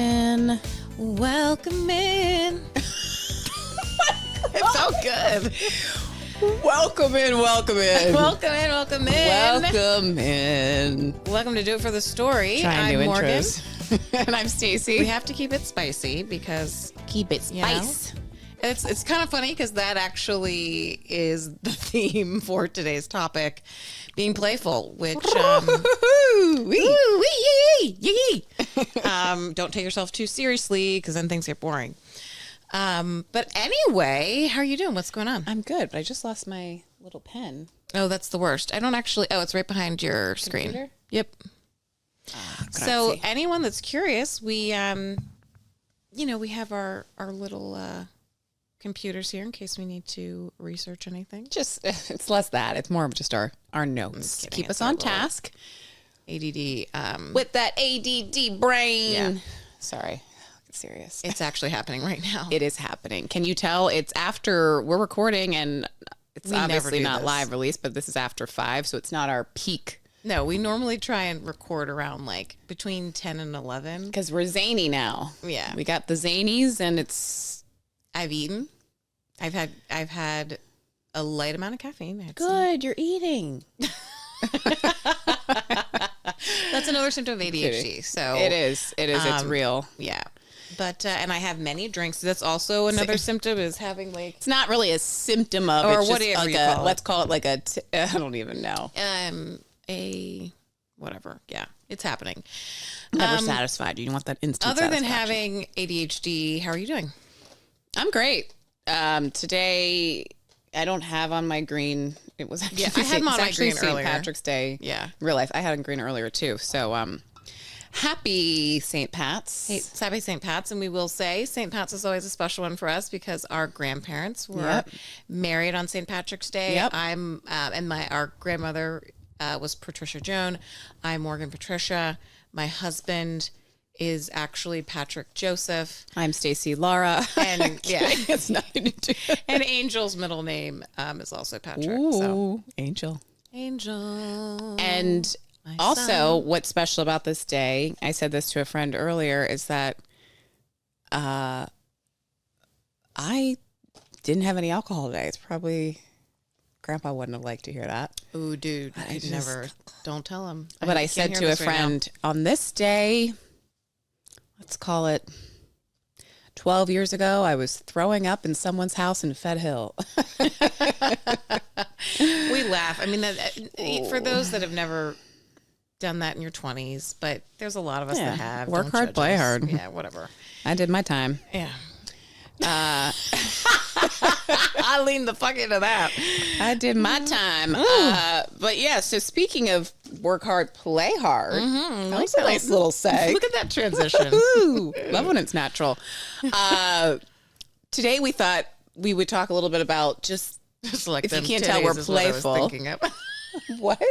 in. Welcome in. It felt good. Welcome in, welcome in. Welcome in, welcome in. Welcome in. Welcome to Do It for the Story. Trying I'm new Morgan. intros. And I'm Stacey. We have to keep it spicy because keep it spice. It's kind of funny because that actually is the theme for today's topic, being playful, which don't take yourself too seriously because then things get boring. But anyway, how are you doing? What's going on? I'm good, but I just lost my little pen. Oh, that's the worst. I don't actually. Oh, it's right behind your screen. Computer? Yep. So anyone that's curious, we we have our little computers here in case we need to research anything. Just it's less that. It's more of just our notes to keep us on task. ADD. With that ADD brain. Yeah. Sorry. Get serious. It's actually happening right now. It is happening. Can you tell? It's after we're recording and it's We never obviously do not this. live release, but this is after 5, so it's not our peak. No, we normally try and record around like between 10 and 11. Because we're zany now. Yeah. We got the zanies and it's I've eaten. I've had a light amount of caffeine. I had good. You're eating. That's another symptom of ADHD. So It is. It's real. Yeah. But, and I have many drinks. That's also another symptom is having like, It's not really a symptom of Or it's whatever just like you call it. let's call it like I don't even know. a whatever. Yeah, it's happening. Never satisfied. You want that instant Other than satisfaction. having ADHD, how are you doing? I'm great. Today I don't have on my green. It was actually, I had them on my green St. earlier. Patrick's Day. Yeah. Real life. I had on green earlier too. So happy St. Pat's. Happy St. Pat's, and we will say St. Pat's is always a special one for us because our grandparents were Yep. married on St. Patrick's Day. Yep. And our grandmother was Patricia Joan. I'm Morgan Patricia. My husband is actually Patrick Joseph. I'm Stacey Laura. And yeah, It's nothing to do. and Angel's middle name is also Patrick. Ooh, So Angel. Angel. And My also, son. what's special about this day, I said this to a friend earlier, is that I didn't have any alcohol today. It's probably, Grandpa wouldn't have liked to hear that. Ooh, dude, I I just- never. Don't tell him. But I can't said hear to a this right now. friend, on this day, let's call it 12 years ago, I was throwing up in someone's house in Fed Hill. We laugh. I mean, for those that have never done that in your 20s, but there's a lot of us Yeah. that have. Work Don't hard, judge play us. hard. Yeah, whatever. I did my time. Yeah. I leaned the fuck into that. I did my time. But yeah, so speaking of work hard, play hard. That was a nice little seg. Look at that transition. Ooh, love when it's natural. Today we thought we would talk a little bit about just Just like If you them can't tell, titties we're is what I was playful. thinking of. what?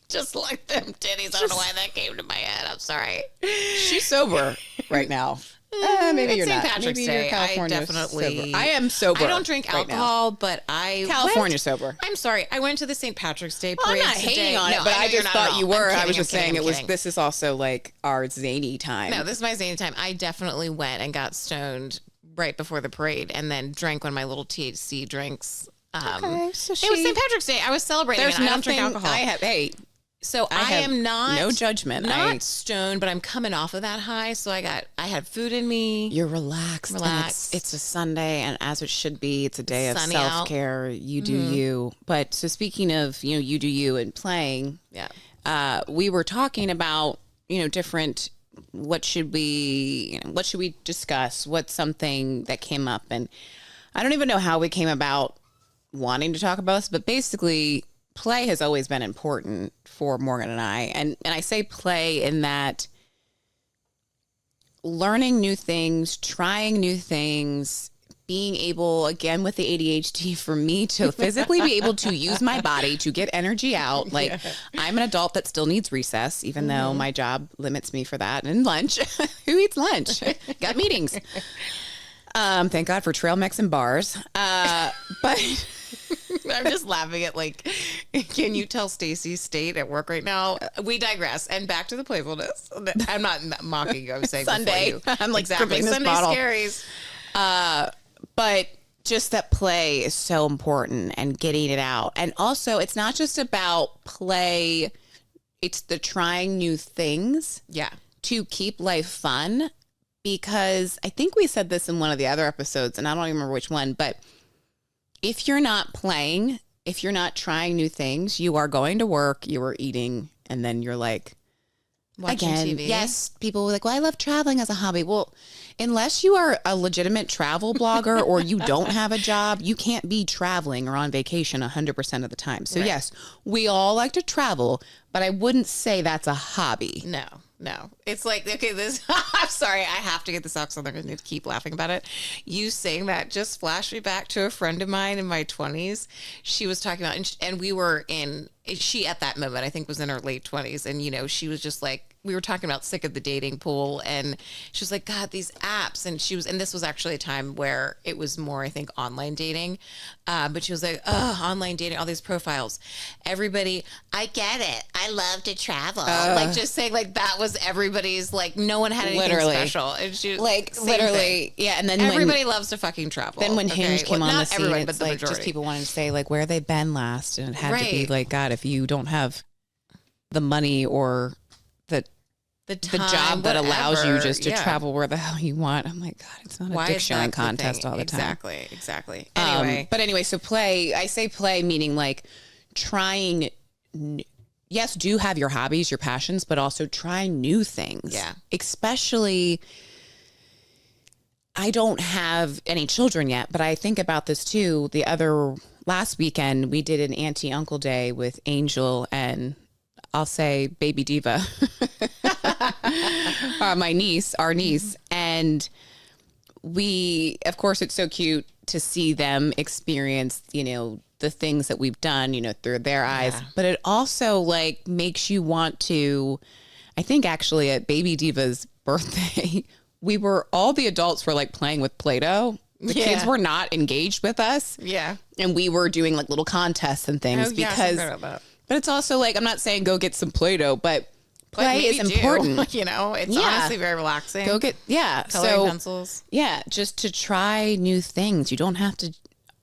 Just like them titties. I don't know why that came to my head. I'm sorry. She's sober right now. Maybe It's you're St. not. Patrick's Maybe Day. you're California I definitely. sober. I am sober. I don't drink right now. alcohol, but I California went- sober. I'm sorry. I went to the St. Patrick's Day Well, I'm parade not today. hating on it, No, but know I you're just not thought at you all. were. I'm I kidding, was just I'm saying kidding, it was. I'm kidding. This is also like our zany time. No, this is my zany time. I definitely went and got stoned right before the parade, and then drank one of my little THC drinks. Okay, so it was St. Patrick's Day. I was celebrating. There's and I don't drink nothing. alcohol. I have. Hey, So I have am not no judgment. Not stoned, but I'm coming off of that high. So I had food in me. You're relaxed. and Relaxed. It's a Sunday, and as it should be, it's a day of Sunny out. self-care. You do you. But so speaking of, you do you and playing. Yeah. We were talking about, different. What should we discuss? What's something that came up, and I don't even know how we came about wanting to talk about this, but basically, play has always been important for Morgan and I, and I say play in that. Learning new things, trying new things, being able, again, with the ADHD, for me to physically be able to use my body to get energy out. Like, I'm an adult that still needs recess, even though my job limits me for that. And lunch. Who eats lunch? Got meetings. Thank God for trail mix and bars. But I'm just laughing at like, can you tell Stacey's state at work right now? We digress. And back to the playfulness. I'm not mocking you. I'm saying Sunday. You. I'm like exactly. this Sunday bottle. scaries. But just that play is so important and getting it out. And also, it's not just about play. It's the trying new things. Yeah. To keep life fun. Because I think we said this in one of the other episodes, and I don't even remember which one, but if you're not playing, if you're not trying new things, you are going to work, you are eating, and then you're like, watching again, TV. yes, people were like, well, I love traveling as a hobby. Well, unless you are a legitimate travel blogger or you don't have a job, you can't be traveling or on vacation 100% of the time. So yes, we all like to travel, but I wouldn't say that's a hobby. No. It's like, okay, I'm sorry, I have to get this out because I'm going to keep laughing about it. You saying that just flashed me back to a friend of mine in my 20s. She was talking about, and we were she at that moment, I think, was in her late 20s. And, you know, she was just like, we were talking about sick of the dating pool. And she was like, God, these apps. And and this was actually a time where it was more, I think, online dating. But she was like, oh, online dating, all these profiles. Everybody, I get it. I love to travel. Like just saying like that was everybody's, like no one had anything special. And she like literally, yeah. And then everybody loves to fucking travel. Then when Hinge came on the scene, but it's the like majority. just people wanted to say like where they've been last, and it had to be like, God, if you don't have the money or the job that allows you just to travel where the hell you want. I'm like, God, it's not a dick showing contest all the time. Exactly. Anyway. So play, I say play meaning like trying, yes, do have your hobbies, your passions, but also try new things. Yeah. Especially, I don't have any children yet, but I think about this too. Last weekend, we did an auntie uncle day with Angel and I'll say baby diva, our niece. And we, of course, it's so cute to see them experience, you know, the things that we've done, you know, through their eyes, but it also like makes you want to, I think actually at baby diva's birthday, all the adults were like playing with Play-Doh. The kids were not engaged with us. Yeah. And we were doing like little contests and things but it's also like, I'm not saying go get some Play-Doh, but play is important. You know, it's honestly very relaxing. Go get, coloring pencils. Yeah. Just to try new things. You don't have to,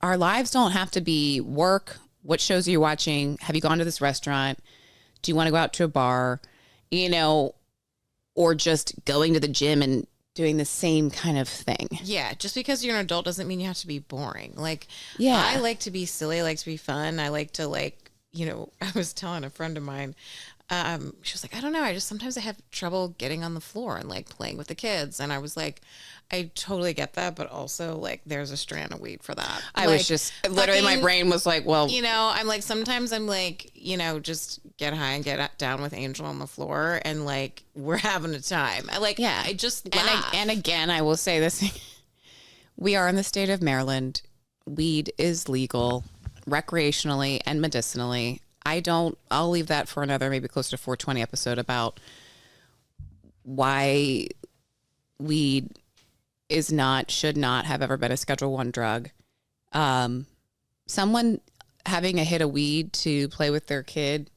our lives don't have to be work. What shows are you watching? Have you gone to this restaurant? Do you want to go out to a bar? You know, or just going to the gym and doing the same kind of thing. Yeah. Just because you're an adult doesn't mean you have to be boring. Like, I like to be silly. I like to be fun. I like to you know, I was telling a friend of mine, she was like, I don't know. Sometimes I have trouble getting on the floor and like playing with the kids. And I was like, I totally get that. But also like, there's a strand of weed for that. I was just literally, my brain was like, well, you know, I'm like, sometimes I'm like, you know, just get high and get down with Angel on the floor. And like, we're having a time. I just laugh. And again, I will say this, we are in the state of Maryland. Weed is legal recreationally and medicinally. I'll leave that for another maybe close to 420 episode about why weed should not have ever been a Schedule I drug. Someone having a hit of weed to play with their kid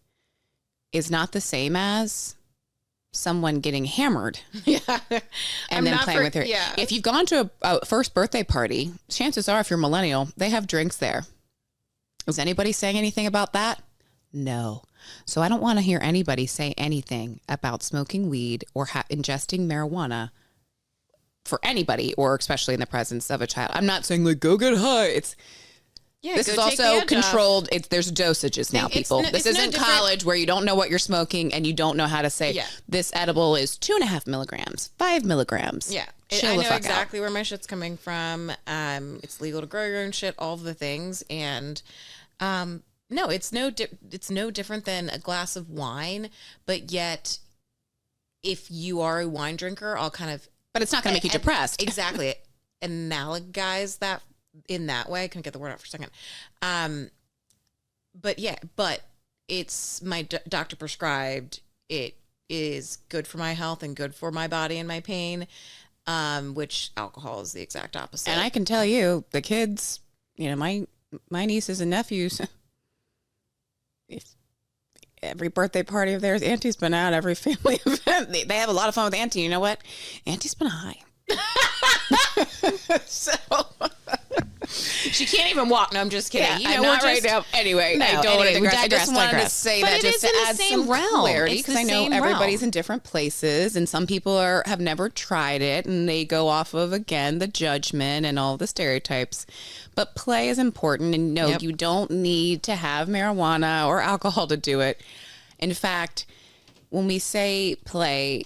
is not the same as someone getting hammered and then playing with her. Yeah. If you've gone to a first birthday party, chances are if you're millennial, they have drinks there. Is anybody saying anything about that? No. So I don't want to hear anybody say anything about smoking weed or ingesting marijuana for anybody, or especially in the presence of a child. I'm not saying like, go get high. This is also controlled. There's dosages now, people. This isn't college where you don't know what you're smoking and you don't know how to say this edible is 2.5 milligrams, 5 milligrams. Yeah. I know exactly where my shit's coming from. It's legal to grow your own shit, all of the things. And no, it's no different than a glass of wine, but yet if you are a wine drinker, I'll kind of, but it's not going to make you depressed. Exactly. Analogize that in that way. I couldn't get the word out for a second. But it's my doctor prescribed. It is good for my health and good for my body and my pain, which alcohol is the exact opposite. And I can tell you, the kids, you know, my my nieces and nephews, every birthday party of theirs, Auntie's been out. Every family event, they have a lot of fun with Auntie. You know what? Auntie's been high. So she can't even walk. No, I'm just kidding. yeah, you know, I'm not right now. Anyway, No, I don't want to digress. I just wanted to digress. say But that it just is to in the add same some realm. clarity, It's because the I know same everybody's realm. in different places, and some people have never tried it, and they go off of, again, the judgment and all the stereotypes. But play is important, and no, Yep. you don't need to have marijuana or alcohol to do it. In fact, when we say play,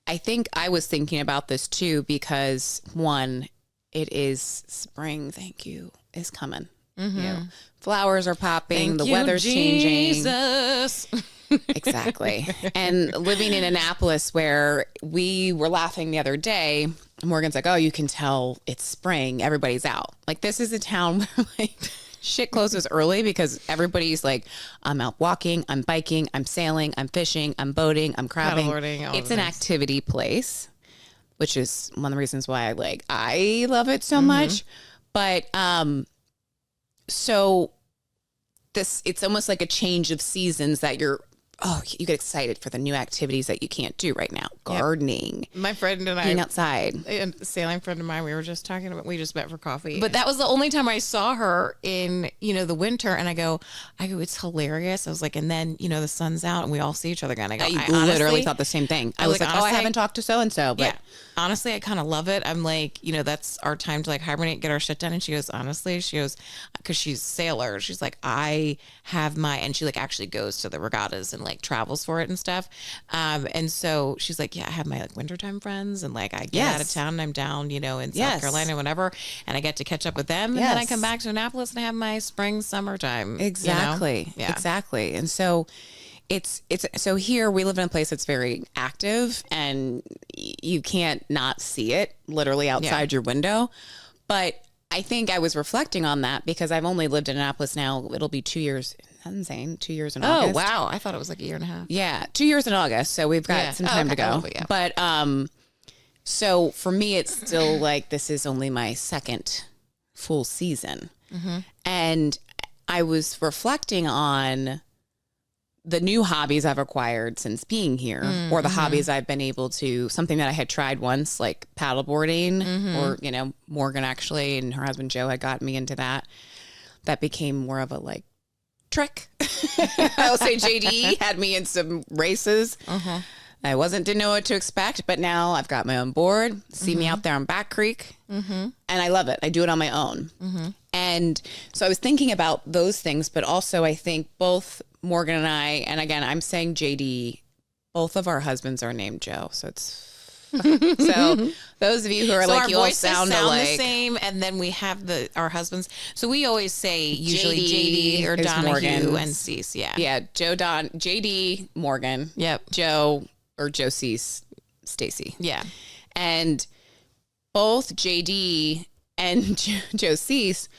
I think I was thinking about this too, because one, it is spring. Thank you. Is coming. You know, flowers are popping. The weather's changing. Jesus. Exactly. And living in Annapolis, where we were laughing the other day, Morgan's like, "Oh, you can tell it's spring. Everybody's out." Like, this is a town where like shit closes early because everybody's like, I'm out walking, I'm biking, I'm sailing, I'm fishing, I'm boating, I'm crabbing. Paddleboarding, all It's the an things. activity place, which is one of the reasons why I love it so much. But so it's almost like a change of seasons that you get excited for the new activities that you can't do right now. Gardening, My friend and being I, outside. a sailing friend of mine, we just met for coffee. But that was the only time I saw her in, the winter. And I go, it's hilarious. I was like, and then, the sun's out and we all see each other again. I go, I honestly literally thought the same thing. I was like, honestly, I haven't talked to so-and-so, but yeah, honestly, I kind of love it. I'm like, that's our time to like hibernate, get our shit done. And she goes, honestly, because she's a sailor. She's like, I have and she like actually goes to the regattas and like travels for it and stuff. And so she's like, yeah, I have my like wintertime friends and like I get out of town and I'm down, in South Carolina, whatever. And I get to catch up with them. And then I come back to Annapolis and I have my spring, summertime. exactly. Yeah. Exactly. And so so here we live in a place that's very active and you can't not see it literally outside your window. But I think I was reflecting on that because I've only lived in Annapolis now. It'll be 2 years. That's insane. 2 years in August. Oh, wow. I thought it was like a year and a half. Yeah. 2 years in August. So we've got some time to go. A little bit, yeah. But so for me, it's still like this is only my second full season. And I was reflecting on the new hobbies I've acquired since being here, or the hobbies I've been able to, something that I had tried once, like paddleboarding, or, Morgan actually, and her husband Joe had gotten me into that. That became more of a like trick. I'll say JD had me in some races. I didn't know what to expect, but now I've got my own board. See me out there on Back Creek, and I love it. I do it on my own. And so I was thinking about those things, but also I think both Morgan and I, and again, I'm saying JD, both of our husbands are named Joe. So so those of you who are So like, our you all voices sound sound alike. the same, and then we have our husbands. So we always say usually JD JD or is Donahue Morgan's. and Cease. Yeah. Yeah. JD, Morgan. Yep. Joe or Josie's Stacey. Yeah. And both JD and Josie's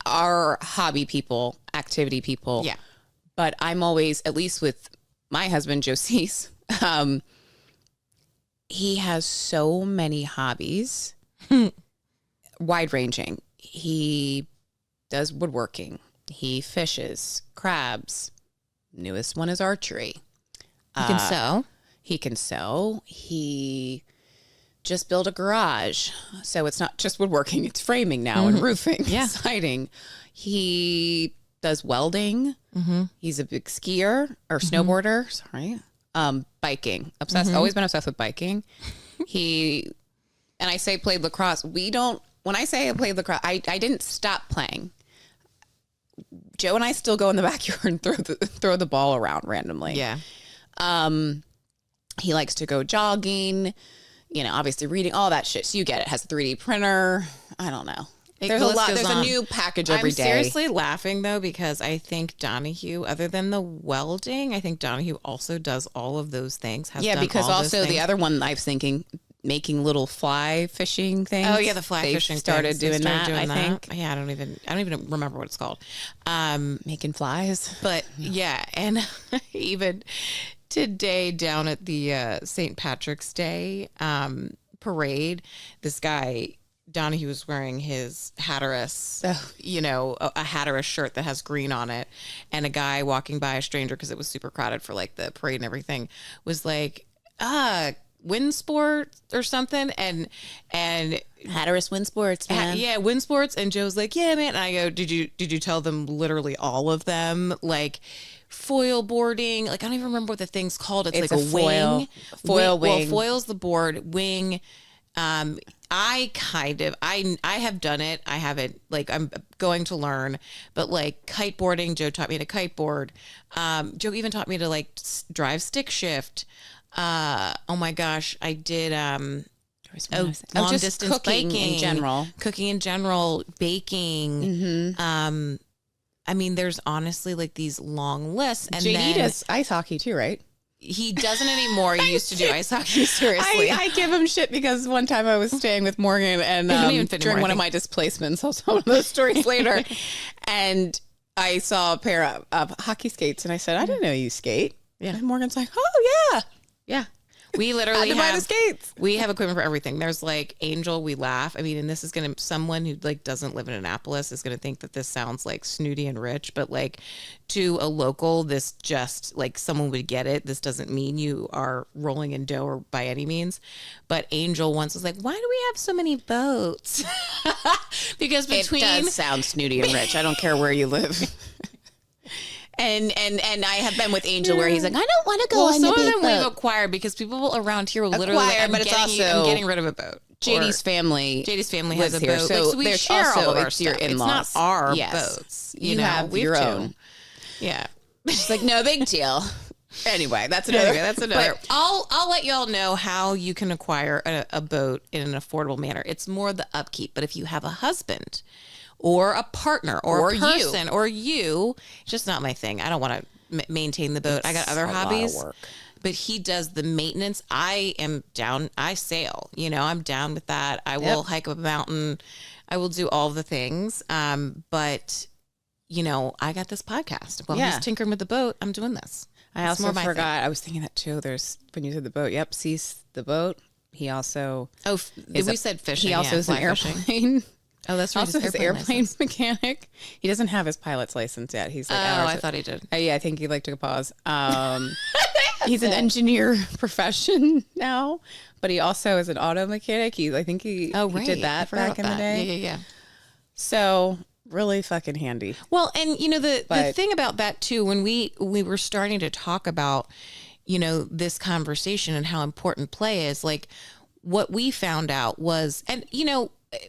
are hobby people, activity people. Yeah. But I'm always, at least with my husband, Josie's, he has so many hobbies, wide ranging. He does woodworking. He fishes, crabs. Newest one is archery. You can sew. He can sew. He just built a garage. So it's not just woodworking, it's framing now and roofing, siding. He does welding. He's a big skier or snowboarder. Sorry. Biking. Obsessed. Always been obsessed with biking. And I say played lacrosse. When I say I played lacrosse, I didn't stop playing. Joe and I still go in the backyard and throw the ball around randomly. Yeah. He likes to go jogging, obviously reading, all that shit. So you get it. Has a 3D printer. I don't know. There's a lot. There's a new package every day. I'm seriously laughing though, because I think Donahue, other than the welding, I think Donahue also does all of those things. Because also the other one I was thinking, making little fly fishing things. Oh yeah, the fly fishing. Started doing that. I think. Yeah, I don't even remember what it's called. Making flies. But yeah, and even today down at the St. Patrick's Day parade, this guy Donahue was wearing his Hatteras, a Hatteras shirt that has green on it, and a guy walking by, a stranger, because it was super crowded for like the parade and everything, was like, wind sport or something, and Hatteras wind sports, man. yeah, wind sports, and Joe's like, yeah, man. And I go, did you tell them literally all of them, like foil boarding? Like I don't even remember what the thing's called. It's like a foil wing. Foil wing. Well, foil's the board. Wing. I have done it. I haven't, like, I'm going to learn, but like kiteboarding, Joe taught me to kiteboard. Joe even taught me to like drive stick shift. Oh my gosh, I did, long distance cooking biking in general. Cooking in general, baking. Mm-hmm. I mean, there's honestly like these long lists. And JD then does ice hockey too, right? he doesn't anymore. He used to do ice hockey, seriously. I give him shit because one time I was staying with Morgan and during one of my displacements, I'll tell one of those stories later, and I saw a pair of hockey skates and I said, I didn't know you skate. Yeah. And Morgan's like, oh yeah. Yeah. We literally buy the skates. We have equipment for everything. There's like Angel, we laugh. I mean, and this is going to, someone who like doesn't live in Annapolis is going to think that this sounds like snooty and rich, but like to a local, this just like someone would get it. This doesn't mean you are rolling in dough or by any means. But Angel once was like, why do we have so many boats? Because between... It does sound snooty and rich. I don't care where you live. And I have been with Angel where he's like, I don't want to go on the big boat. Some of them we've acquired because people around here will literally, I'm getting rid of a boat. JD's family has a here, boat. so like, so we there's share also all of our it's stuff. your in-laws. It's not our boats. You have your own. Yeah. She's like, no big deal. Anyway, that's another. But I'll let y'all know how you can acquire a boat in an affordable manner. It's more the upkeep. But if you have a husband or a partner or a person or you, just not my thing. I don't want to maintain the boat. I got other hobbies. Lot of work. But he does the maintenance. I am down. I sail. I'm down with that. I will hike up a mountain. I will do all the things. But I got this podcast. While he's tinkering with the boat, I'm doing this. I also forgot. I was thinking that too. There's when you said the boat. Yep, sees the boat. He also we said fishing. He also is an airplane. Oh, that's right. Also, his airplane mechanic. He doesn't have his pilot's license yet. He's like, I thought he did. Yeah, I think he took a pause. He's an engineer profession now, but he also is an auto mechanic. I think he did that back in the day. Yeah. So really fucking handy. Well, and the thing about that too, when we were starting to talk about, this conversation and how important play is, like what we found out was, and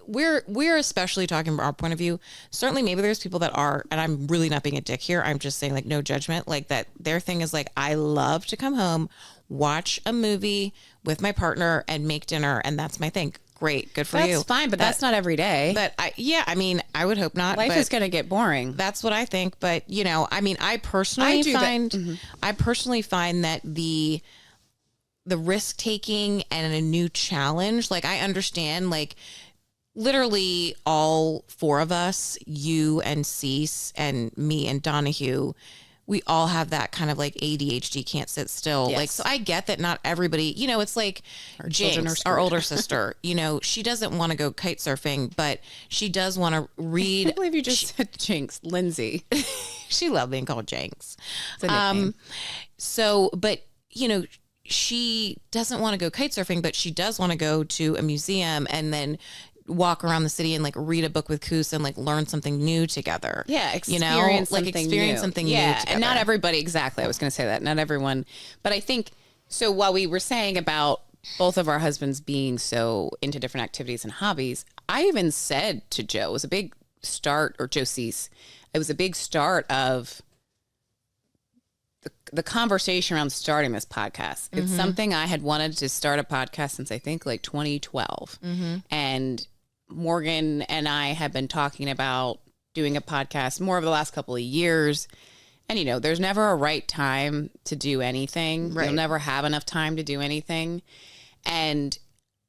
we're especially talking from our point of view. Certainly maybe there's people that are, and I'm really not being a dick here. I'm just saying, like, no judgment, like that their thing is like, I love to come home, watch a movie with my partner and make dinner. And that's my thing. Great. Good for you. That's fine, but that's not every day. But I would hope not. Life is going to get boring. That's what I think. But I personally find that the risk taking and a new challenge, like I understand, like literally all four of us, you and Cease and me and Donahue, we all have that kind of like ADHD, can't sit still. Yes. Like, so I get that not everybody, it's like Jinx, our older sister, she doesn't want to go kite surfing, but she does want to read. I can't believe you just said Jinx, Lindsay. She loved being called Jinx. It's a nickname. So, but she doesn't want to go kite surfing, but she does want to go to a museum and then walk around the city and like read a book with Koos and like learn something new together. Yeah, experience something new together. And not everybody, exactly. I was going to say that. Not everyone. But I think, so while we were saying about both of our husbands being so into different activities and hobbies, I even said to Joe, it was a big start, or Joe Cease, it was a big start of the conversation around starting this podcast. It's something I had wanted to start a podcast since I think like 2012. And Morgan and I have been talking about doing a podcast more over the last couple of years. And, there's never a right time to do anything. Right. You'll never have enough time to do anything. And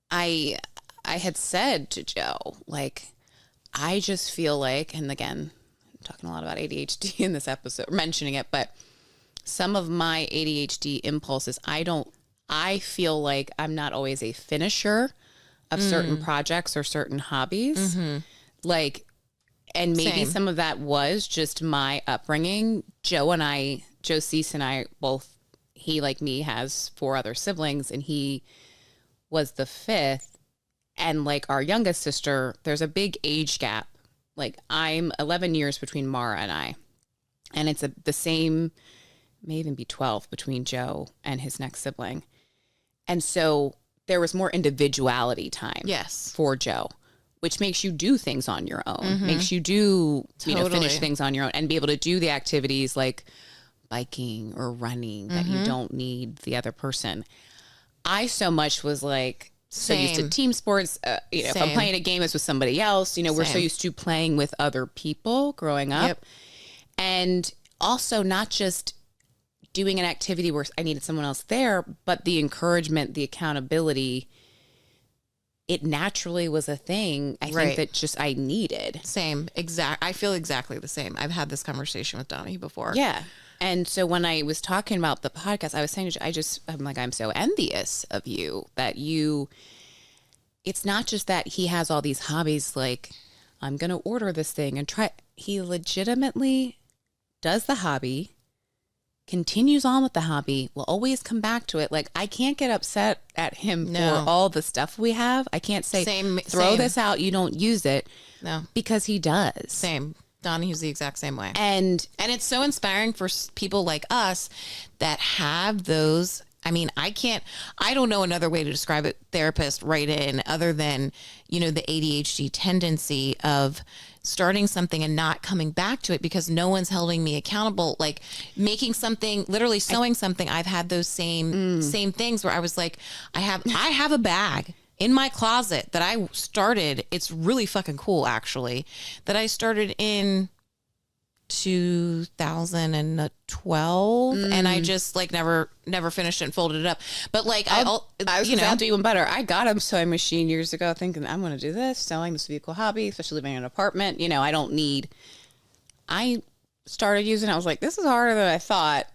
I had said to Joe, like, I just feel like, and again, I'm talking a lot about ADHD in this episode, mentioning it, but some of my ADHD impulses, I feel like I'm not always a finisher of certain projects or certain hobbies. Like, and maybe Same. some of that was just my upbringing. Joe Cease and I both, he like me has 4 other siblings, and he was the 5th. And like our youngest sister, there's a big age gap. Like I'm 11 years between Mara and I. And it's the same, may even be 12 between Joe and his next sibling. And so there was more individuality time Yes. for Joe, which makes you do things on your own, makes you do, you know, finish Totally. things on your own and be able to do the activities like biking or running that you don't need the other person. I so much was like, so used to Same. team sports. You know, if I'm Same. playing a game, it's with somebody else. You know, we're so Same. used to playing with other people growing up. Yep. And also not just doing an activity where I needed someone else there, but the encouragement, the accountability, it naturally was a thing. I Right. think that just I needed. Same. I feel exactly the same. I've had this conversation with Donnie before. Yeah. And so when I was talking about the podcast, I was saying, I'm like, I'm so envious of you that it's not just that he has all these hobbies, like I'm going to order this thing and try. He legitimately does the hobby, continues on with the hobby, will always come back to it. Like I can't get upset at him No. for all the stuff we have. I can't say, throw Same. this out, you don't use it, No. because he does. Same. Donnie's the exact same way. And And it's so inspiring for people like us that have those. I mean, I don't know another way to describe it. Therapist write in other than, you know, the ADHD tendency of starting something and not coming back to it because no one's holding me accountable. Like making something, literally sewing something. I've had those same things where I was like, I have a bag in my closet that I started. It's really fucking cool, actually, that I started in 2012 and I just like never finished it and folded it up. But like I was you know, I'll do even better. I got a sewing machine years ago thinking I'm going to do this. Sewing, this would be a cool hobby, especially living in an apartment. You know, I started using it. I was like, this is harder than I thought.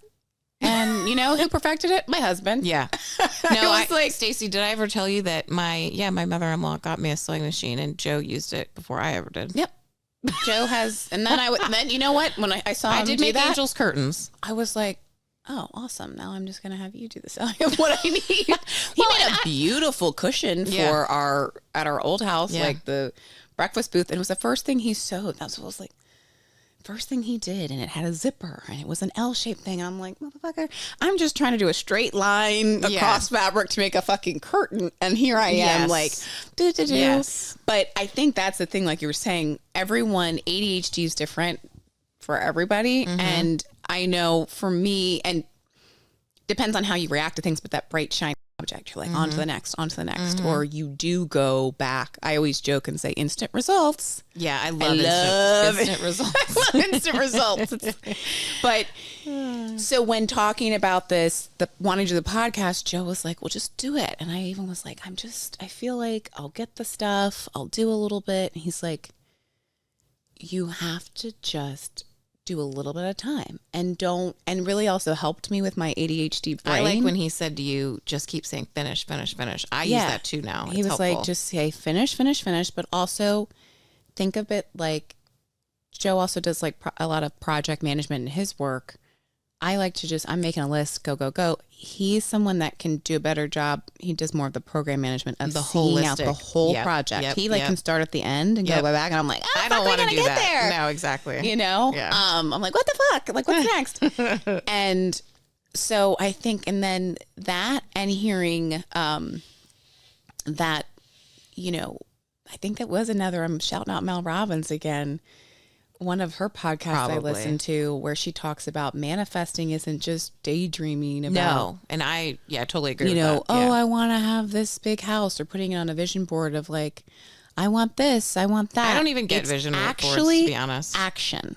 And you know who perfected it? My husband. yeah. No, was like- Stacey, did I ever tell you that my mother-in-law got me a sewing machine and Joe used it before I ever did? Yep. Joe has, and then then you know what? When I saw him I did do make that, Angel's curtains. I was like, oh, awesome. Now I'm just going to have you do the sewing of what I need. He made a beautiful cushion Yeah. for at our old house, Yeah. like the breakfast booth. And it was the first thing he sewed. That's what I was like, first thing he did. And it had a zipper and it was an L-shaped thing. I'm like, motherfucker, I'm just trying to do a straight line across fabric to make a fucking curtain. And here I am, Yes. like, do. Yes. But I think that's the thing, like you were saying, everyone, ADHD is different for everybody. And I know for me, and depends on how you react to things, but that bright, shiny object, you're like, on to the next, or you do go back. I always joke and say instant results. Yeah, I love instant results. I love instant results. But so when talking about this, wanting to do the podcast, Joe was like, well, just do it. And I even was like, I feel like I'll get the stuff. I'll do a little bit. And he's like, you have to just do a little bit at a time and really also helped me with my ADHD brain. I like when he said to you, just keep saying finish. I use that too now. He was helpful. like, just say finish, but also think of it like Joe also does like a lot of project management in his work. I like to I'm making a list, go. He's someone that can do a better job. He does more of the program management of The seeing out the holistic. whole Yep, project. yep, He yep. can start at the end and go back. And I'm like, I don't want to do get that. there. No, exactly. You know? Yeah. I'm like, what the fuck? Like, what's next? And so I think, and then that and hearing that, you know, I think that was another, I'm shouting out Mel Robbins again. One of her podcasts I listened to where she talks about manifesting isn't just daydreaming about. No. And I totally agree with that. Yeah. Oh, I want to have this big house, or putting it on a vision board of like, I want this, I want that. I don't even get It's vision boards, actually to be honest. action.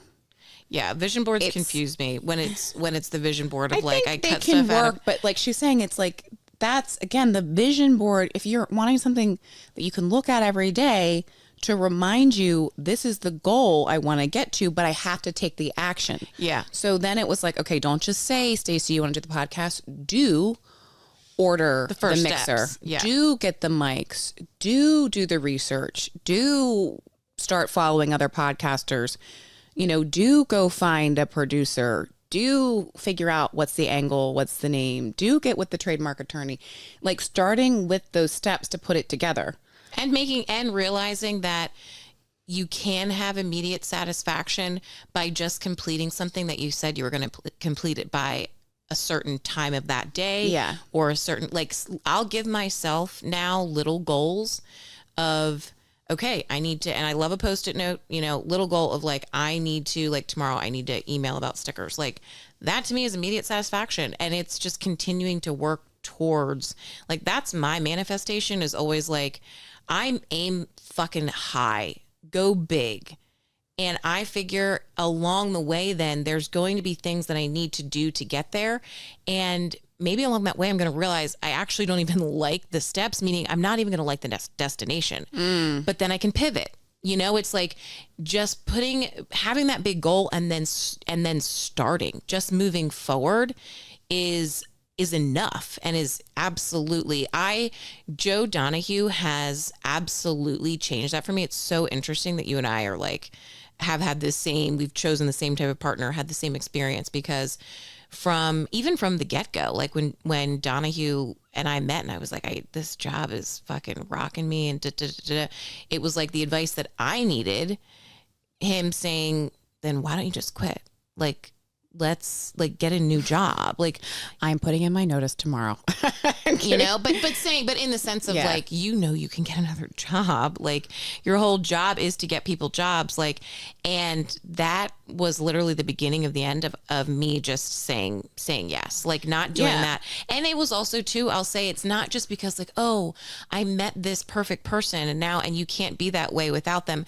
Yeah, vision boards confuse me when it's the vision board of like I they cut can stuff out work, of, but like she's saying, it's like that's again the vision board. If you're wanting something that you can look at every day to remind you, this is the goal I want to get to, but I have to take the action. Yeah. So then it was like, okay, don't just say, Stacey, you want to do the podcast? Do, order the first mixer. steps. Yeah. Do get the mics. Do the research. Do start following other podcasters. Do go find a producer. Do figure out what's the angle, what's the name. Do get with the trademark attorney. Like starting with those steps to put it together. And realizing that you can have immediate satisfaction by just completing something that you said you were going to complete it by a certain time of that day. Yeah. Or a certain, like, I'll give myself now little goals of, okay, I need to, and I love a Post-it note, little goal of like, I need to, like tomorrow, I need to email about stickers. Like that to me is immediate satisfaction. And it's just continuing to work towards, like, that's my manifestation is always like, I aim fucking high, go big. And I figure along the way, then there's going to be things that I need to do to get there. And maybe along that way, I'm going to realize I actually don't even like the steps, meaning I'm not even going to like the destination, but then I can pivot. It's like just having that big goal and then starting, just moving forward is enough and is absolutely, Joe Donahue has absolutely changed that for me. It's so interesting that you and I are like, have had we've chosen the same type of partner, had the same experience, because from the get-go, like when Donahue and I met and I was like, this job is fucking rocking me. And it was like the advice that I needed, him saying, then why don't you just quit? Like, let's like get a new job. Like I'm putting in my notice tomorrow. but in the sense of like, you can get another job. Like your whole job is to get people jobs. Like, and that was literally the beginning of the end of me just saying yes, like not doing that. And it was also too, I'll say it's not just because like, oh, I met this perfect person and you can't be that way without them.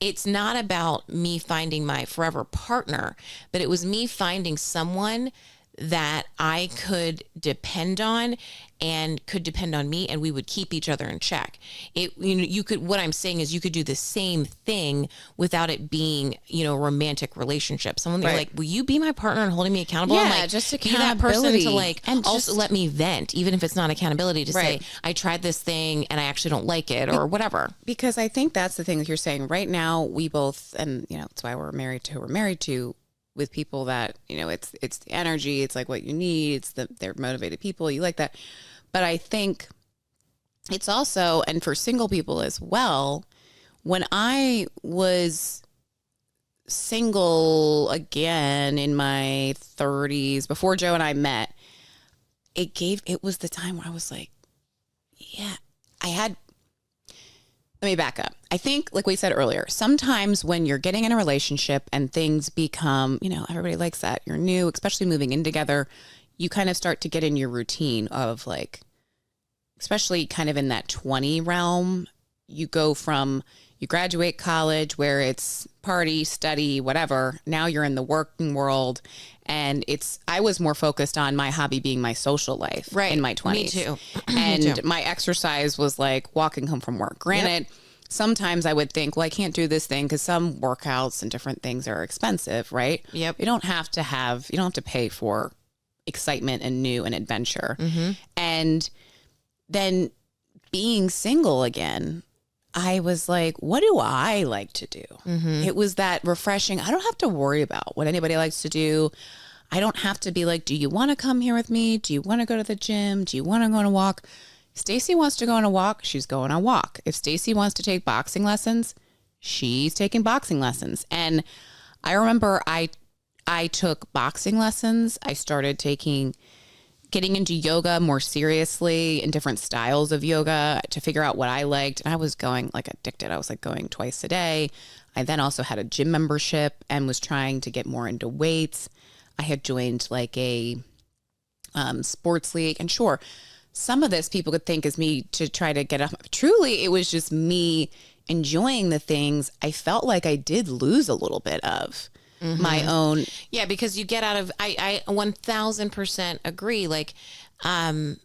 It's not about me finding my forever partner, but it was me finding someone that I could depend on and could depend on me, and we would keep each other in check. What I'm saying is you could do the same thing without it being, a romantic relationship. Someone that you're like, will you be my partner and holding me accountable? Yeah, like, just be that person to like, and also let me vent, even if it's not accountability, to Right. say, I tried this thing and I actually don't like it or whatever. Because I think that's the thing that you're saying right now. We both, and that's why we're married to with people that, it's the energy, it's like what you need. They're motivated people. You like that. But I think it's also, and for single people as well, when I was single again in my 30s, before Joe and I met, it was the time where I was like, let me back up. I think, like we said earlier, sometimes when you're getting in a relationship and things become, everybody likes that. You're new, especially moving in together. You kind of start to get in your routine of like, especially kind of in that 20 realm, you graduate college where it's party, study, whatever. Now you're in the working world. And I was more focused on my hobby being my social life in my 20s. Me too. And my exercise was like walking home from work. Granted, sometimes I would think, well, I can't do this thing because some workouts and different things are expensive, right? Yep. You don't have to pay for excitement and new and adventure. Mm-hmm. And then being single again, I was like, what do I like to do? Mm-hmm. It was that refreshing. I don't have to worry about what anybody likes to do. I don't have to be like, do you want to come here with me? Do you want to go to the gym? Do you want to go on a walk? If Stacey wants to go on a walk, she's going on a walk. If Stacey wants to take boxing lessons, she's taking boxing lessons. And I remember I took boxing lessons. I started getting into yoga more seriously and different styles of yoga to figure out what I liked. And I was going like addicted. I was like going twice a day. I then also had a gym membership and was trying to get more into weights. I had joined like a sports league. And sure, some of this people could think is me to try to get up. Truly, it was just me enjoying the things I felt like I did lose a little bit of. Mm-hmm. My own. Yeah, because you get out of, I 1000% agree. Like, I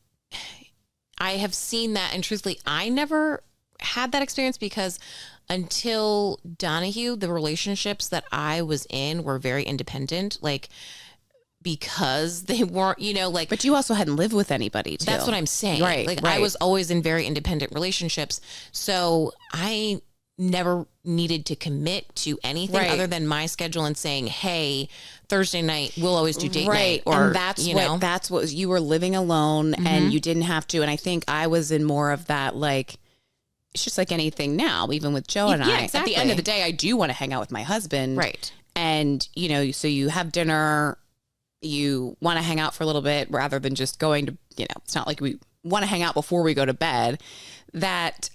have seen that, and truthfully, I never had that experience because until Donahue, the relationships that I was in were very independent. Like, because they weren't, like, But you also hadn't lived with anybody too. that's what I'm saying. Right. Like right. I was always in very independent relationships. So I never needed to commit to anything Right. other than my schedule and saying, hey, Thursday night, we'll always do date night. Right. And that's what you were living alone and you didn't have to. And I think I was in more of that, like, it's just like anything now, even with Joe and I. exactly. At the end of the day, I do want to hang out with my husband. Right. And, so you have dinner, you want to hang out for a little bit rather than just going to, it's not like we want to hang out before we go to bed. That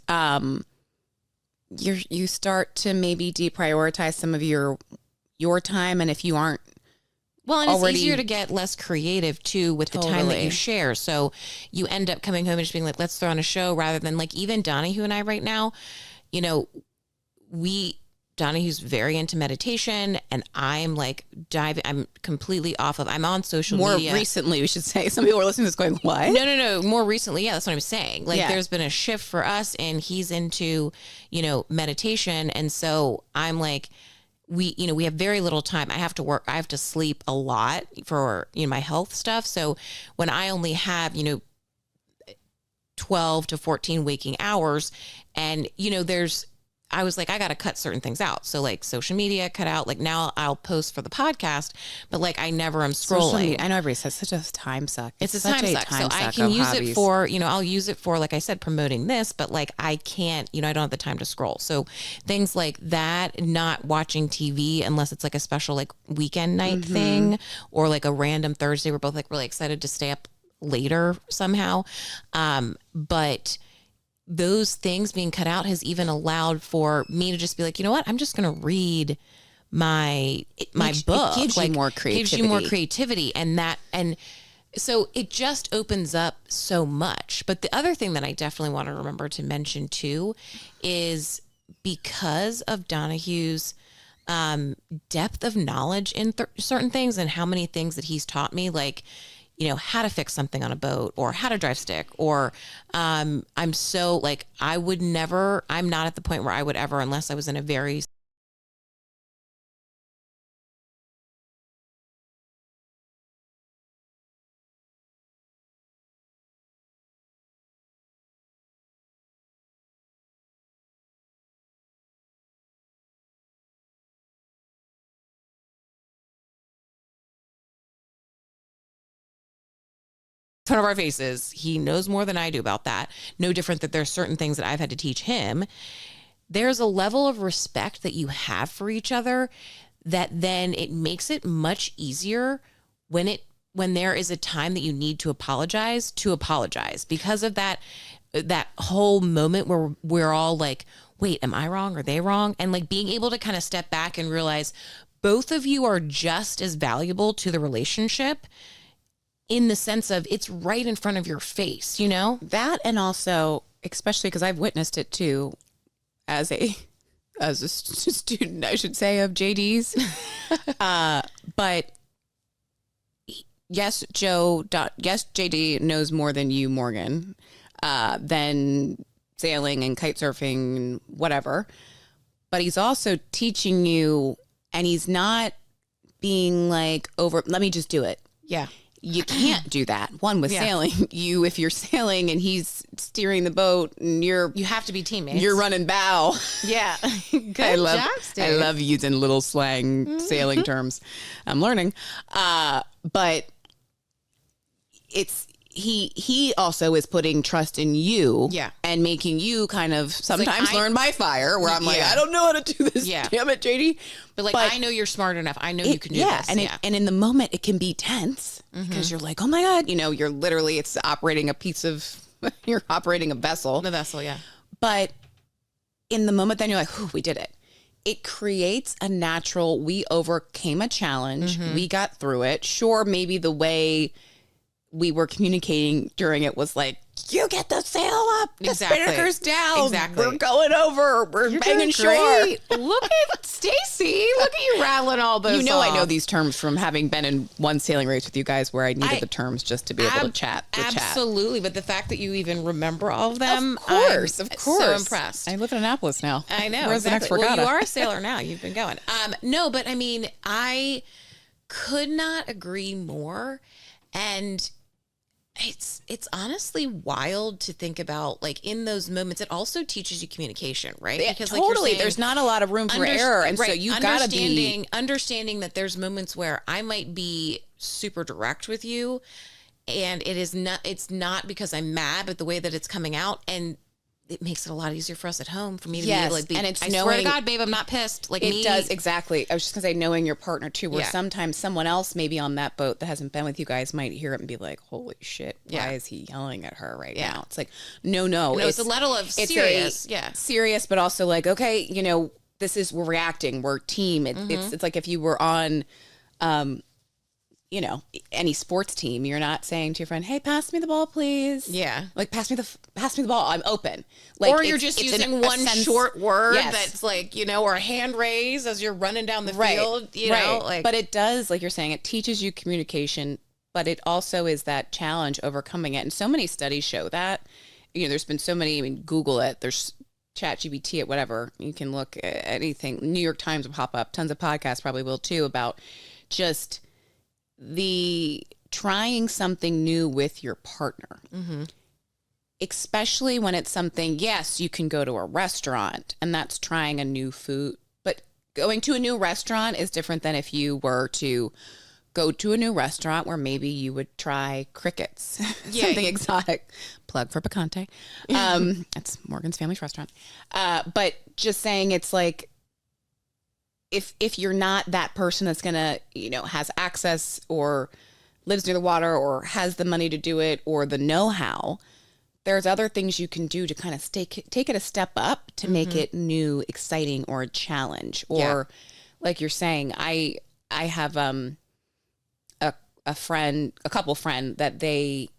you start to maybe deprioritize some of your time. And if you aren't, well, and already, it's easier to get less creative too with the time that you share. So you end up coming home and just being like, let's throw on a show rather than like even Donahue and I right now, Donahue's very into meditation and I'm like I'm completely off of, I'm on social media. More recently, we should say. Some people are listening to this going, what? No. More recently. Yeah, that's what I'm saying. Like there's been a shift for us and he's into, meditation. And so I'm like, we have very little time. I have to work. I have to sleep a lot for, my health stuff. So when I only have, 12 to 14 waking hours and, I was like, I got to cut certain things out. So like social media cut out, like now I'll post for the podcast, but like I never am scrolling. I know everybody says such a time suck. It's a time suck. So I can use it for, I'll use it for, like I said, promoting this, but like I can't, I don't have the time to scroll. So things like that, not watching TV unless it's like a special like weekend night thing or like a random Thursday. We're both like really excited to stay up later somehow. But those things being cut out has even allowed for me to just be like, you know what? I'm just going to read my book. It gives you more creativity. Gives you more creativity and so it just opens up so much. But the other thing that I definitely want to remember to mention too is because of Donahue's depth of knowledge in certain things and how many things that he's taught me, like, how to fix something on a boat or how to drive stick or I'm so like, I'm not at the point where I would ever, unless I was in a very front of our faces. He knows more than I do about that. No different that there's certain things that I've had to teach him. There's a level of respect that you have for each other that then it makes it much easier when there is a time that you need to apologize because of that whole moment where we're all like, wait, am I wrong? Are they wrong? And like being able to kind of step back and realize both of you are just as valuable to the relationship in the sense of it's right in front of your face, That and also, especially because I've witnessed it too, as a student, I should say, of JD's. But yes, JD knows more than you, Morgan, than sailing and kite surfing and whatever. But he's also teaching you, and he's not being like let me just do it. Yeah. You can't do that. One with sailing, if you're sailing and he's steering the boat and you have to be teammates. You're running bow. Yeah. Good job, Steve. I love using little slang sailing terms. I'm learning. But he also is putting trust in you and making you kind of sometimes learn by fire where I'm like, I don't know how to do this. Yeah. Damn it, JD. But I know you're smart enough. I know you can do this. And in the moment it can be tense because you're like, oh my God, you're literally, it's operating you're operating a vessel. The vessel, yeah. But in the moment then you're like, we did it. It creates a natural, we overcame a challenge. We got through it. Sure, maybe the way we were communicating during it was like, you get the sail up, the spinnaker's down, we're going over, we're banging shore. Look at Stacey, look at you rattling all those off. I know these terms from having been in one sailing race with you guys where I needed the terms just to be able to chat. Absolutely, but the fact that you even remember all of them, of course. So impressed. I live in Annapolis now. I know. Where's the next regatta? Well, you are a sailor now. You've been going. No, but I mean, could not agree more. And it's honestly wild to think about, like, in those moments. It also teaches you communication, right? Because totally, like you're saying, there's not a lot of room for error, and so you gotta be understanding that there's moments where I might be super direct with you, and it's not because I'm mad, but the way that it's coming out, and it makes it a lot easier for us at home for me to be able to be, and it's I swear to God, babe, I'm not pissed. Like, it does, exactly. I was just gonna say, knowing your partner too, where sometimes someone else maybe on that boat that hasn't been with you guys might hear it and be like, holy shit, why is he yelling at her right now? It's like, no, it's a level of serious. Serious, but also like, okay, you know, we're reacting, we're team. It's like if you were on you know, any sports team, you're not saying to your friend, "Hey, pass me the ball, please." Yeah, like pass me the ball. I'm open. Like, or you're just using one short word that's like, you know, or a hand raise as you're running down the field. You know, like, but it does, like you're saying, it teaches you communication, but it also is that challenge overcoming it. And so many studies show that. You know, there's been so many. I mean, Google it. There's ChatGPT it, whatever. You can look at anything. New York Times will pop up. Tons of podcasts probably will too about just the trying something new with your partner, especially when it's something, yes, you can go to a restaurant and that's trying a new food, but going to a new restaurant is different than if you were to go to a new restaurant where maybe you would try crickets, something exotic. Plug for Picante. That's Morgan's family's restaurant. But just saying, it's like, if you're not that person that's gonna, you know, has access or lives near the water or has the money to do it or the know-how, there's other things you can do to kind of take it a step up to make it new, exciting, or a challenge. Or like you're saying, I have a couple friend that they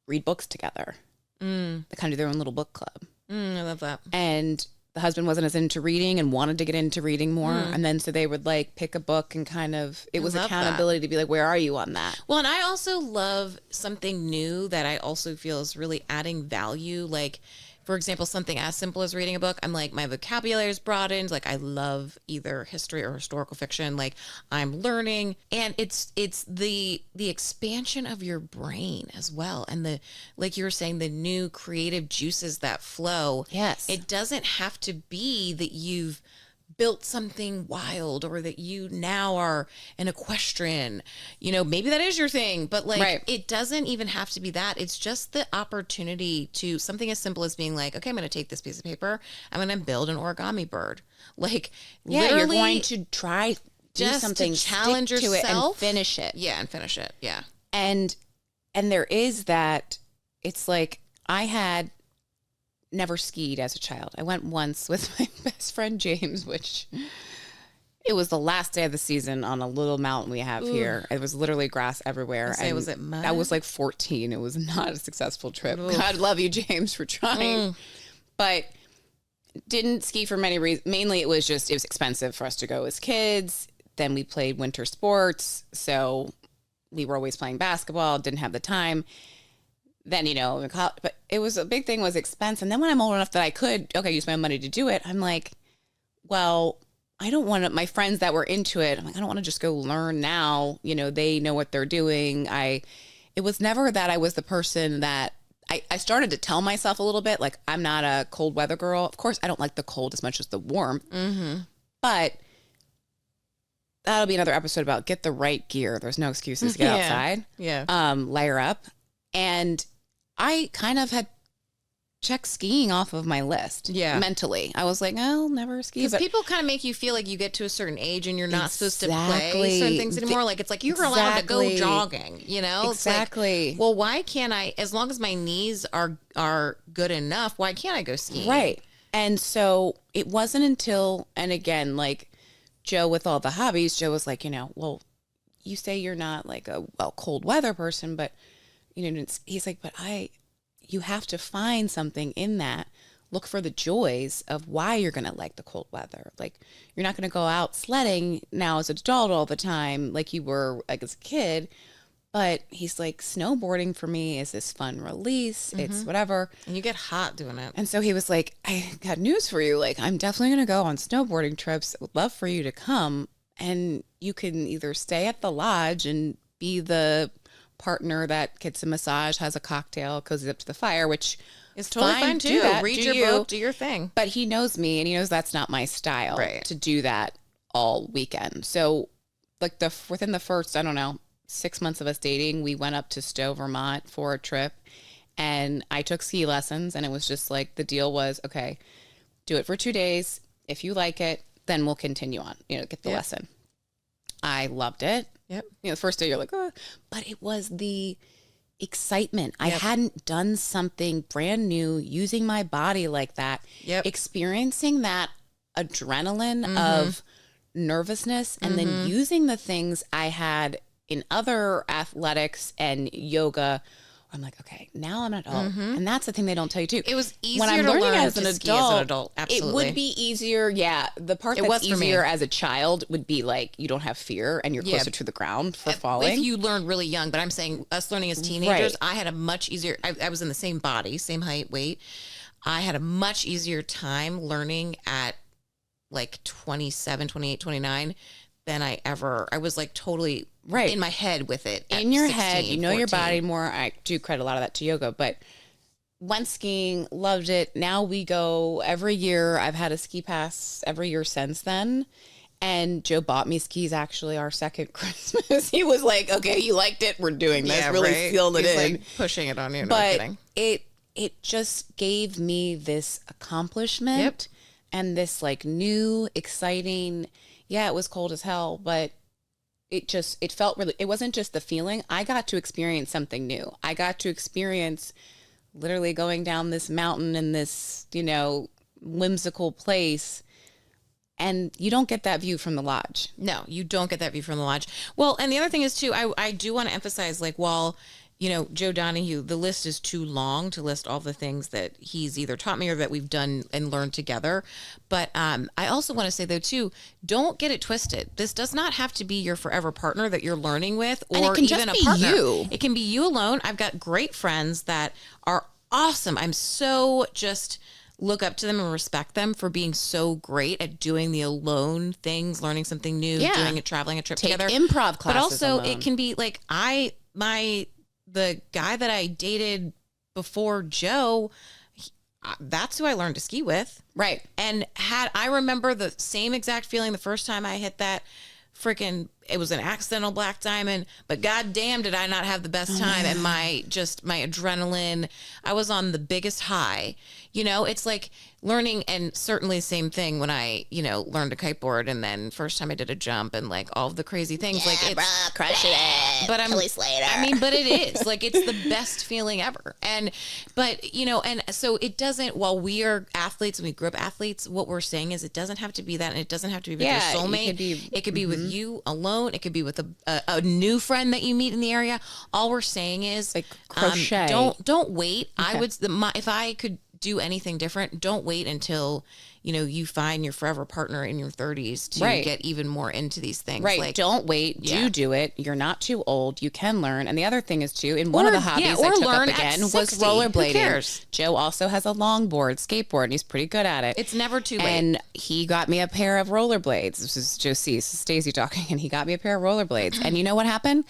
read books together. They kind of do their own little book club. I love that. And the husband wasn't as into reading and wanted to get into reading more. And then so they would like pick a book and kind of, it was accountability to be like, where are you on that? Well, and I also love something new that I also feel is really adding value. Like, for example, something as simple as reading a book, I'm like, my vocabulary is broadened. Like, I love either history or historical fiction. Like, I'm learning, and it's the expansion of your brain as well. And the, like you were saying, the new creative juices that flow. Yes. It doesn't have to be that you've built something wild or that you now are an equestrian. You know, maybe that is your thing, but like, it doesn't even have to be that. It's just the opportunity to something as simple as being like, okay, I'm going to take this piece of paper, I'm going to build an origami bird. Like, literally, you're going to try just something, to challenge yourself to it and finish it. And finish it. Yeah. And there is that, it's like, I had never skied as a child. I went once with my best friend James, which it was the last day of the season on a little mountain we have here. It was literally grass everywhere. And was it mud? I was like 14. It was not a successful trip. God love you, James, for trying. But didn't ski for many reasons. Mainly it was expensive for us to go as kids. Then we played winter sports. So we were always playing basketball, didn't have the time. Then, you know, but it was a big thing was expense. And then when I'm old enough that I could, use my money to do it, I'm like, well, I don't want to, my friends that were into it, I'm like, I don't want to just go learn now. You know, they know what they're doing. It was never that I was the person that I started to tell myself a little bit, like, I'm not a cold weather girl. Of course, I don't like the cold as much as the warmth, but that'll be another episode about get the right gear. There's no excuses to get outside. Layer up. And I kind of had checked skiing off of my list. Mentally. I was like, I'll never ski. Because people kind of make you feel like you get to a certain age and you're not supposed to play certain things anymore. Like, it's like you're allowed to go jogging, you know? Exactly. It's like, well, why can't I, as long as my knees are good enough, why can't I go skiing? Right. And so it wasn't until, and again, like Joe with all the hobbies, Joe was like, you know, well, you say you're not like a cold weather person, but you know, he's like, but you have to find something in that. Look for the joys of why you're going to like the cold weather. Like, you're not going to go out sledding now as an adult all the time like you were like as a kid. But he's like, snowboarding for me is this fun release. It's whatever. And you get hot doing it. And so he was like, I got news for you. Like, I'm definitely going to go on snowboarding trips. I would love for you to come. and you can either stay at the lodge and be the partner that gets a massage, has a cocktail, cozies up to the fire, which It's totally fine do too. that, Read do your you. book, do your thing. But he knows me, and he knows that's not my style to do that all weekend. So like within the first, I don't know, 6 months of us dating, we went up to Stowe, Vermont for a trip, and I took ski lessons, and it was just like, the deal was, okay, do it for 2 days. If you like it, then we'll continue on, get the lesson. I loved it. Yep. The first day you're like, oh, but it was the excitement. I hadn't done something brand new, using my body like that, experiencing that adrenaline of nervousness, and then using the things I had in other athletics and yoga. I'm like, okay, now I'm an adult. And that's the thing they don't tell you too. It was easier when I'm to learning learn as to an ski as an adult. adult. Absolutely. It would be easier. Yeah. The part It that's was for me. easier as a child would be like, you don't have fear and you're closer to the ground for falling. If you learn really young, but I'm saying us learning as teenagers, I had a much easier, I was in the same body, same height, weight. I had a much easier time learning at like 27, 28, 29 than I was like totally in my head with it. In your 16, head, you know 14. your body more. I do credit a lot of that to yoga, but went skiing, loved it. Now we go every year. I've had a ski pass every year since then. And Joe bought me skis actually our second Christmas. He was like, okay, you liked it. We're doing this. Really sealed it in. Like pushing it on you. But it just gave me this accomplishment and this like new, exciting, it was cold as hell, but it felt really, it wasn't just the feeling. I got to experience something new. I got to experience literally going down this mountain in this, whimsical place. And you don't get that view from the lodge. No, you don't get that view from the lodge. Well, and the other thing is too, I do want to emphasize, like, while, Joe Donahue, the list is too long to list all the things that he's either taught me or that we've done and learned together. But I also want to say, though, too, don't get it twisted. This does not have to be your forever partner that you're learning with, or and it can even just a partner. You. It can be you alone. I've got great friends that are awesome. I'm so just look up to them and respect them for being so great at doing the alone things, learning something new, traveling a trip together. Improv classes. But also alone. it can be like the guy that I dated before Joe, that's who I learned to ski with. Right. And I remember the same exact feeling the first time I hit that freaking, it was an accidental black diamond, but goddamn did I not have the best time. And my adrenaline, I was on the biggest high. It's like learning, and certainly same thing when I, learned a kiteboard, and then first time I did a jump and like all of the crazy things, like it's bruh, crushing it. But Kelly Slater. but it is like, it's the best feeling ever. And so it doesn't, while we are athletes and we grew up athletes, what we're saying is it doesn't have to be that, and it doesn't have to be with your soulmate. It could be with you alone. It could be with a new friend that you meet in the area. All we're saying is like crochet. Don't wait. Okay. I would, if I could do anything different, don't wait until you find your forever partner in your 30s to get even more into these things. Right. Like, don't wait. Do it. You're not too old. You can learn. And the other thing is too, in one of the hobbies I took up again was rollerblading. Who cares? Joe also has a longboard, skateboard, and he's pretty good at it. It's never too late. And he got me a pair of rollerblades. This is Josie, Stacey talking, and he got me a pair of rollerblades. And you know what happened?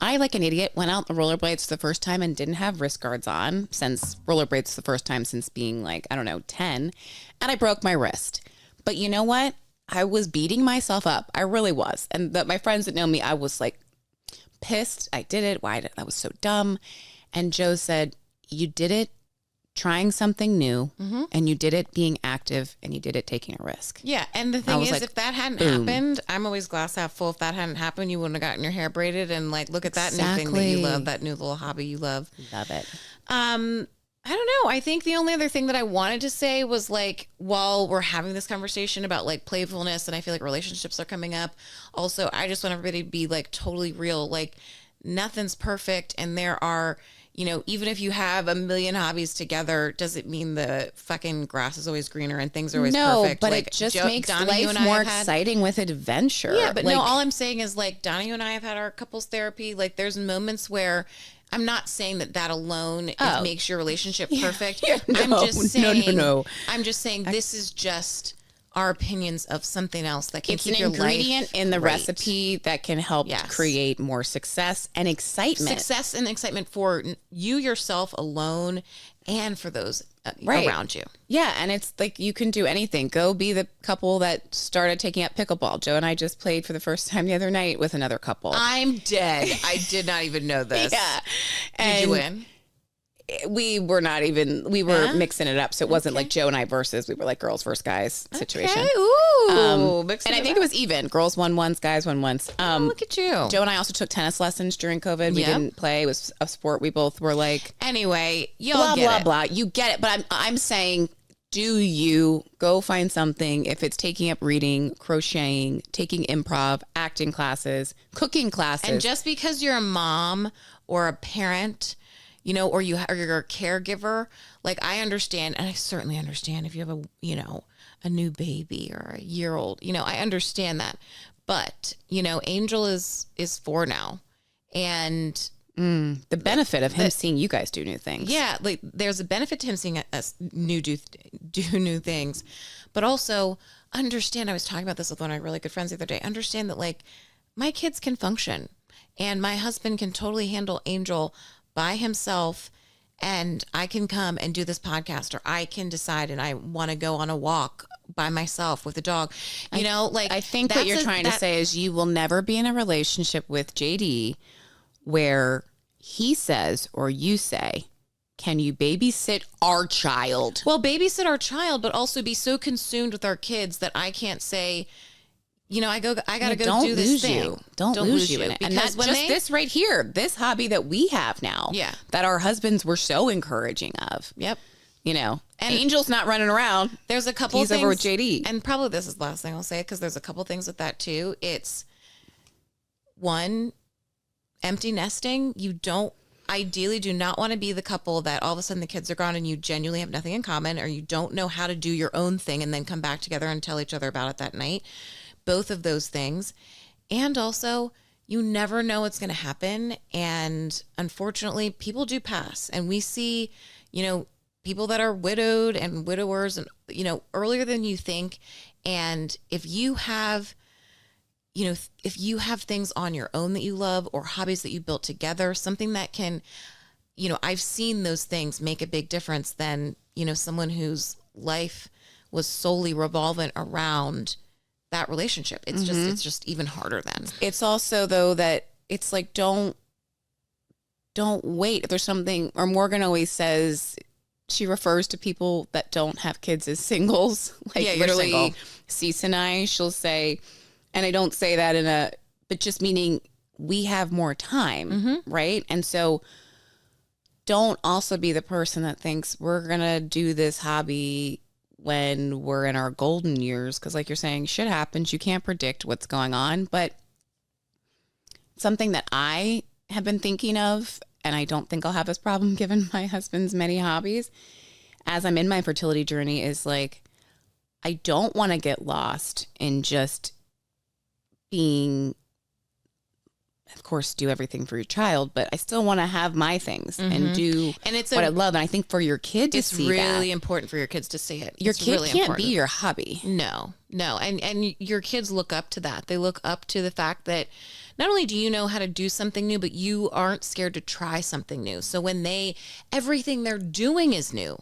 I, like an idiot, went out the rollerblades the first time and didn't have wrist guards on, since rollerblades the first time since being like, 10. And I broke my wrist. But you know what? I was beating myself up. I really was. And my friends that know me, I was like pissed. I did it. That was so dumb. And Joe said, you did it trying something new, and you did it being active, and you did it taking a risk. Yeah. And the thing is, like, if that hadn't happened, I'm always glass half full. If that hadn't happened, you wouldn't have gotten your hair braided and like, look at that new thing that you love, that new little hobby you love. Love it. I don't know. I think the only other thing that I wanted to say was, like, while we're having this conversation about like playfulness, and I feel like relationships are coming up, also, I just want everybody to be like totally real. Like, nothing's perfect. And there are, even if you have a million hobbies together, doesn't mean the fucking grass is always greener and things are always perfect. But like, it just makes life more exciting with adventure. Yeah, but no, all I'm saying is, like, Donnie and I have had our couples therapy. Like, there's moments where I'm not saying that alone makes your relationship perfect. No, I'm just saying, no. I'm just saying this is just our opinions of something else that can It's keep an your ingredient life in the right. recipe that can help create more success and excitement. Success and excitement for you yourself alone and for those around you. Yeah, and it's like you can do anything. Go be the couple that started taking up pickleball. Joe and I just played for the first time the other night with another couple. I'm dead. I did not even know this. Yeah. Did you win? We were mixing it up. So it wasn't like Joe and I versus, we were like girls versus guys situation. Okay. Ooh. And I think it was even. Girls won once, guys won once. Look at you. Joe and I also took tennis lessons during COVID. We didn't play. It was a sport we both were like. Anyway, y'all blah, get blah, it. blah. You get it. But I'm saying, do you go find something, if it's taking up reading, crocheting, taking improv, acting classes, cooking classes. And just because you're a mom or a parent, you know, or you're a caregiver, like I understand, and I certainly understand if you have a new baby or a year old, you know, I understand that. But, you know, Angel is 4 now. And the benefit of him seeing you guys do new things. Yeah, like there's a benefit to him seeing us do new things, but also understand. I was talking about this with one of my really good friends the other day. Understand that like my kids can function, and my husband can totally handle Angel by himself, and I can come and do this podcast, or I can decide and I want to go on a walk by myself with the dog. You know, like I think what you're trying to say is you will never be in a relationship with JD where he says or you say, can you babysit our child? Well, babysit our child, but also be so consumed with our kids that I can't say, you know, I got to go do this thing. Don't lose you in it. Because and that's when just this right here, this hobby that we have now, that our husbands were so encouraging of. Yep. You know, and Angel's not running around. There's a couple He's things, over with JD. And probably this is the last thing I'll say, because there's a couple things with that too. It's one, empty nesting. You ideally do not want to be the couple that all of a sudden the kids are gone and you genuinely have nothing in common, or you don't know how to do your own thing and then come back together and tell each other about it that night. Both of those things. And also, you never know what's going to happen. And unfortunately, people do pass. And we see, you know, people that are widowed and widowers, and, you know, earlier than you think. And if you have, you know, if you have things on your own that you love, or hobbies that you built together, something that can, you know, I've seen those things make a big difference than, you know, someone whose life was solely revolving around that relationship. It's just even harder then. It's also though that it's like, don't wait. If there's something, or Morgan always says, she refers to people that don't have kids as singles. Like literally single. Cease and I, she'll say, and I don't say that but just meaning we have more time, right? And so don't also be the person that thinks we're going to do this hobby when we're in our golden years. Because like you're saying, shit happens. You can't predict what's going on. But something that I have been thinking of, and I don't think I'll have this problem given my husband's many hobbies, as I'm in my fertility journey, is like, I don't want to get lost in just being, of course, do everything for your child, but I still want to have my things and do what I love. And I think for your kid to see that, it's really important for your kids to see it. Your It's kid really can't important. be your hobby. No. And your kids look up to that. They look up to the fact that not only do you know how to do something new, but you aren't scared to try something new. So when everything they're doing is new.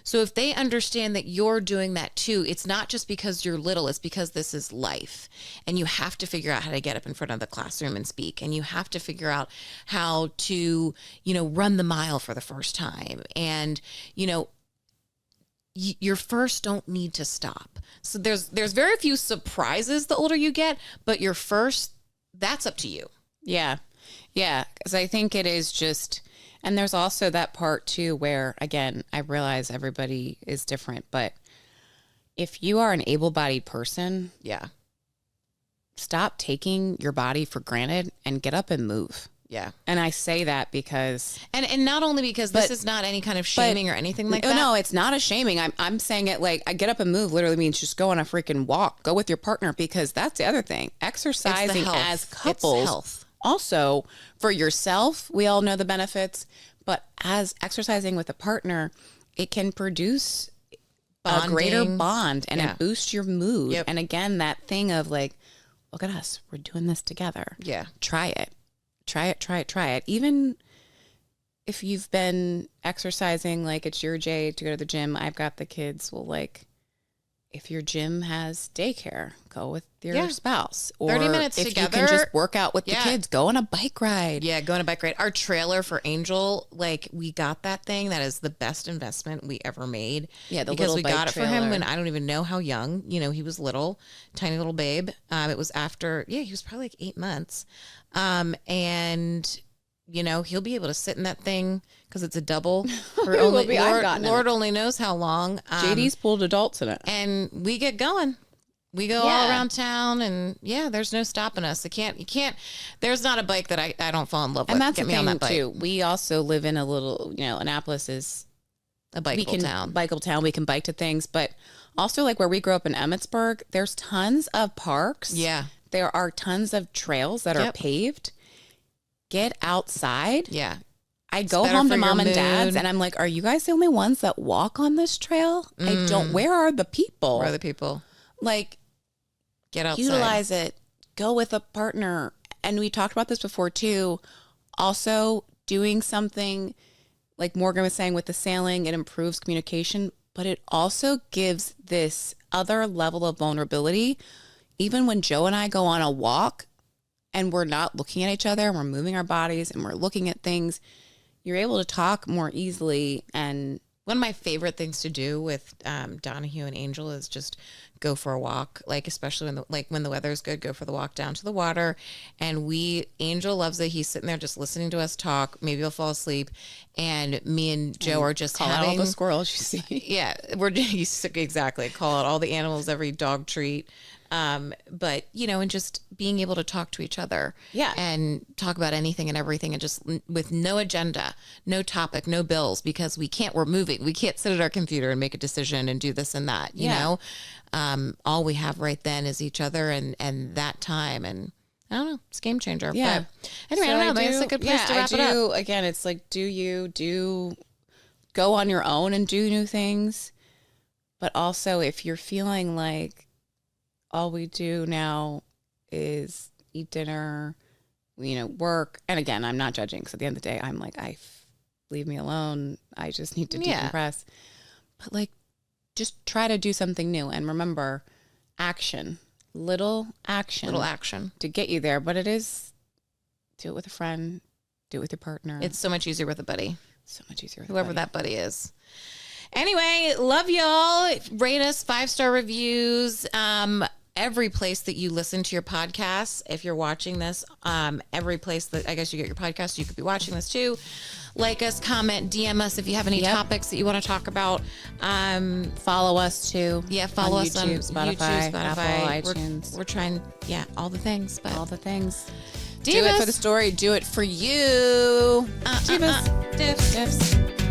So if they understand that you're doing that too, it's not just because you're little, it's because this is life. And you have to figure out how to get up in front of the classroom and speak. And you have to figure out how to, you know, run the mile for the first time. And, you know, your first don't need to stop. So there's very few surprises the older you get, but your first, that's up to you. Yeah. Yeah. Because I think it is just, and there's also that part too where, again, I realize everybody is different, but if you are an able-bodied person, stop taking your body for granted and get up and move. Yeah. And I say that because... And not only because this is not any kind of shaming or anything like that. No, it's not a shaming. I'm saying it like, I get up and move literally means just go on a freaking walk. Go with your partner, because that's the other thing. Exercising as couples. It's health. Also, for yourself, we all know the benefits, but as exercising with a partner, it can produce a greater Bonding. bond, and Yeah. it boosts your mood. Yep. And again, that thing of like, look at us, we're doing this together. Yeah. Try it. Try it, try it, try it. Even if you've been exercising, like it's your day to go to the gym, I've got the kids. Well, like if your gym has daycare, go with your Yeah. spouse. Or 30 minutes if together. you can just work out with the Yeah. kids, go on a bike ride. Yeah, go on a bike ride. Our trailer for Angel, like we got that thing. That is the best investment we ever made. Yeah, the because little we bike got it for him trailer. when I don't even know how young. You know, he was little, tiny little babe. It was after, he was probably like 8 months, and you know he'll be able to sit in that thing because it's a double. For It will only be. I've Lord, gotten in Lord only knows how long. JD's pulled adults in it. And we get going. We go all Yeah. around town, and there's no stopping us. You can't. There's not a bike that I don't fall in love with. And that's Get the me on thing that bike. too. We also live in a little, Annapolis is A bikeable town. Bikeable town. We can bike to things, but also like where we grew up in Emmitsburg, there's tons of parks. Yeah. There are tons of trails that are Yep. paved. Get outside. Yeah. I go better home for to your mom and dad's mood. and I'm like, are you guys the only ones that walk on this trail? I don't. Where are the people? Where are the people? Like, Get outside. utilize it. Go with a partner. And we talked about this before too. Also doing something like Morgan was saying with the sailing, it improves communication, but it also gives this other level of vulnerability. Even when Joe and I go on a walk and we're not looking at each other and we're moving our bodies and we're looking at things, you're able to talk more easily. And One of my favorite things to do with Donahue and Angel is just go for a walk. Like especially when the weather is good, go for the walk down to the water. And Angel loves it. He's sitting there just listening to us talk. Maybe he'll fall asleep, and me and Joe are just call out all having the squirrels you see. Yeah, exactly. Call out all the animals, every dog treat. But and just being able to talk to each other, Yeah. and talk about anything and everything, and just with no agenda, no topic, no bills, because we're moving. We can't sit at our computer and make a decision and do this and that. You Yeah. know, all we have right then is each other and that time, and I don't know, it's a game changer. Yeah. But anyway, I don't know. That's a good place to wrap it up. Again, it's like, do go on your own and do new things. But also if you're feeling like all we do now is eat dinner, work. And again, I'm not judging because at the end of the day, I'm like, leave me alone. I just need to Yeah. decompress. But like, just try to do something new. And remember, action, little action to get you there. But it is, do it with a friend, do it with your partner. It's so much easier with a buddy. so much easier. With Whoever buddy. that buddy is. Anyway, love y'all. Rate us 5-star reviews. Every place that you listen to your podcasts, if you're watching this, every place that I guess you get your podcast, you could be watching this too. Like us, comment, DM us if you have any topics that you want to talk about. Follow us too. Yeah, follow on us YouTube, on Spotify, YouTube, Spotify, Apple, iTunes. We're trying, all the things. But All the things. DM Do it us. for the story. Do it for you. Divas. Diffs.